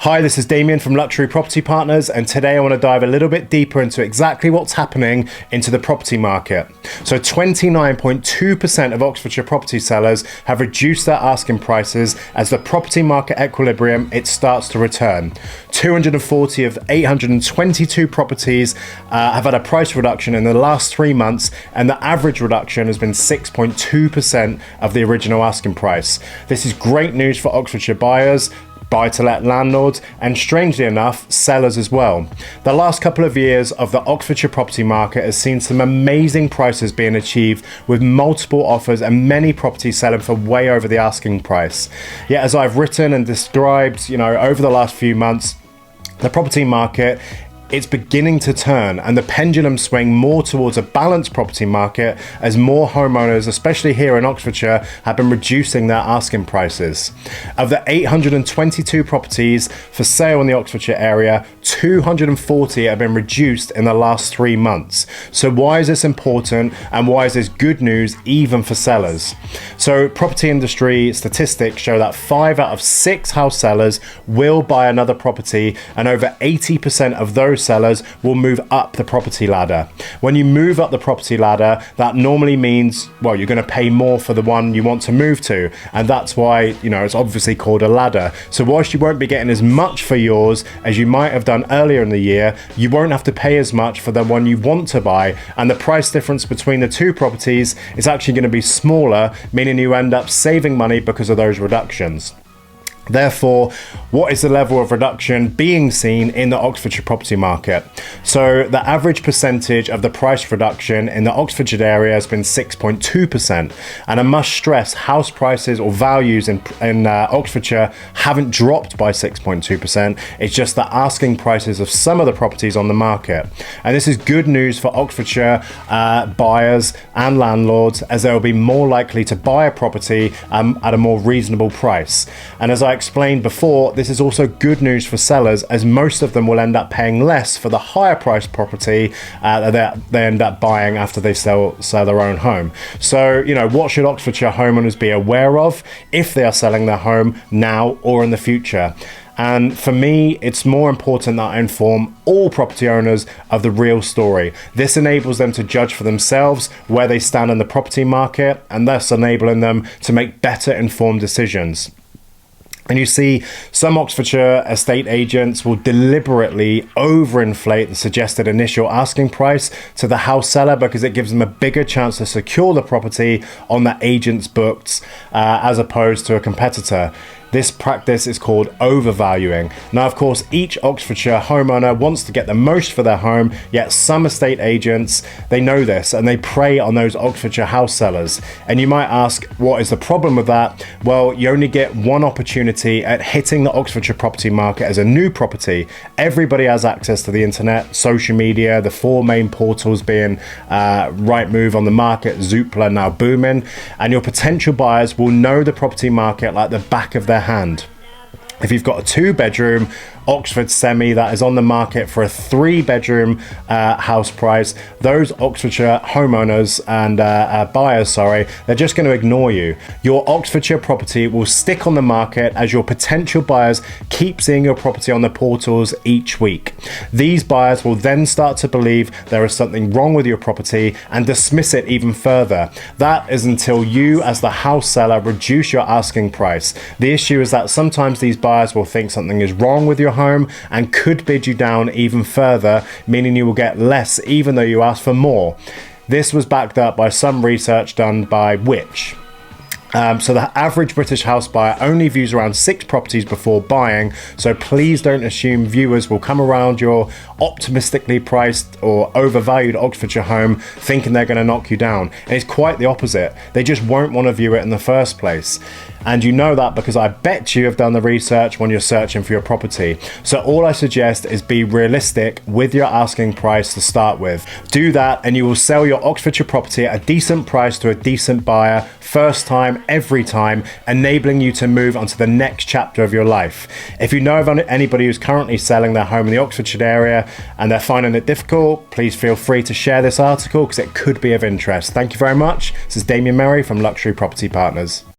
Hi, this is Damion from Luxury Property Partners, and today I want to dive a little bit deeper into exactly what's happening into the property market. So 29.2% of Oxfordshire property sellers have reduced their asking prices as the property market equilibrium, it starts to return. 240 of 822 properties have had a price reduction in the last 3 months, and the average reduction has been 6.2% of the original asking price. This is great news for Oxfordshire buyers, buy-to-let landlords, and strangely enough, sellers as well. The last couple of years of the Oxfordshire property market has seen some amazing prices being achieved, with multiple offers and many properties selling for way over the asking price. Yet, as I've written and described, over the last few months, the property market, it's beginning to turn, and the pendulum swing more towards a balanced property market as more homeowners, especially here in Oxfordshire, have been reducing their asking prices. Of the 822 properties for sale in the Oxfordshire area, 240 have been reduced in the last 3 months. So why is this important, and why is this good news even for sellers? So property industry statistics show that 5 out of 6 house sellers will buy another property, and over 80% of those sellers will move up the property ladder. When you move up the property ladder, that normally means, well, you're going to pay more for the one you want to move to, and that's why, it's obviously called a ladder. So whilst you won't be getting as much for yours as you might have done earlier in the year, you won't have to pay as much for the one you want to buy, and the price difference between the two properties is actually going to be smaller, meaning you end up saving money because of those reductions. Therefore, what is the level of reduction being seen in the Oxfordshire property market? So the average percentage of the price reduction in the Oxfordshire area has been 6.2%. And I must stress, house prices or values in Oxfordshire haven't dropped by 6.2%. It's just the asking prices of some of the properties on the market. And this is good news for Oxfordshire buyers and landlords, as they will be more likely to buy a property at a more reasonable price. And as I explained before, this is also good news for sellers, as most of them will end up paying less for the higher priced property that they end up buying after they sell their own home. So, what should Oxfordshire homeowners be aware of if they are selling their home now or in the future? And for me, it's more important that I inform all property owners of the real story. This enables them to judge for themselves where they stand in the property market, and thus enabling them to make better informed decisions. And you see, some Oxfordshire estate agents will deliberately overinflate the suggested initial asking price to the house seller because it gives them a bigger chance to secure the property on the agent's books as opposed to a competitor. This practice is called overvaluing. Now, of course, each Oxfordshire homeowner wants to get the most for their home, yet some estate agents, they know this and they prey on those Oxfordshire house sellers. And you might ask, what is the problem with that? Well, you only get one opportunity at hitting the Oxfordshire property market as a new property. Everybody has access to the internet, social media, the 4 main portals being Rightmove on the market, Zoopla now booming, and your potential buyers will know the property market like the back of their hand. If you've got a 2-bedroom Oxford semi that is on the market for a 3-bedroom house price, those Oxfordshire homeowners and buyers, they're just going to ignore you. Your Oxfordshire property will stick on the market as your potential buyers keep seeing your property on the portals each week. These buyers will then start to believe there is something wrong with your property and dismiss it even further. That is until you, as the house seller, reduce your asking price. The issue is that sometimes these buyers will think something is wrong with your home and could bid you down even further, meaning you will get less even though you ask for more. This was backed up by some research done by Which. So the average British house buyer only views around 6 properties before buying, so please don't assume viewers will come around your optimistically priced or overvalued Oxfordshire home thinking they're going to knock you down. And it's quite the opposite. They just won't want to view it in the first place. And you know that because I bet you have done the research when you're searching for your property. So all I suggest is be realistic with your asking price to start with. Do that and you will sell your Oxfordshire property at a decent price to a decent buyer, first time, every time, enabling you to move on to the next chapter of your life. If you know of anybody who's currently selling their home in the Oxfordshire area and they're finding it difficult, please feel free to share this article because it could be of interest. Thank you very much. This is Damion Merry from Luxury Property Partners.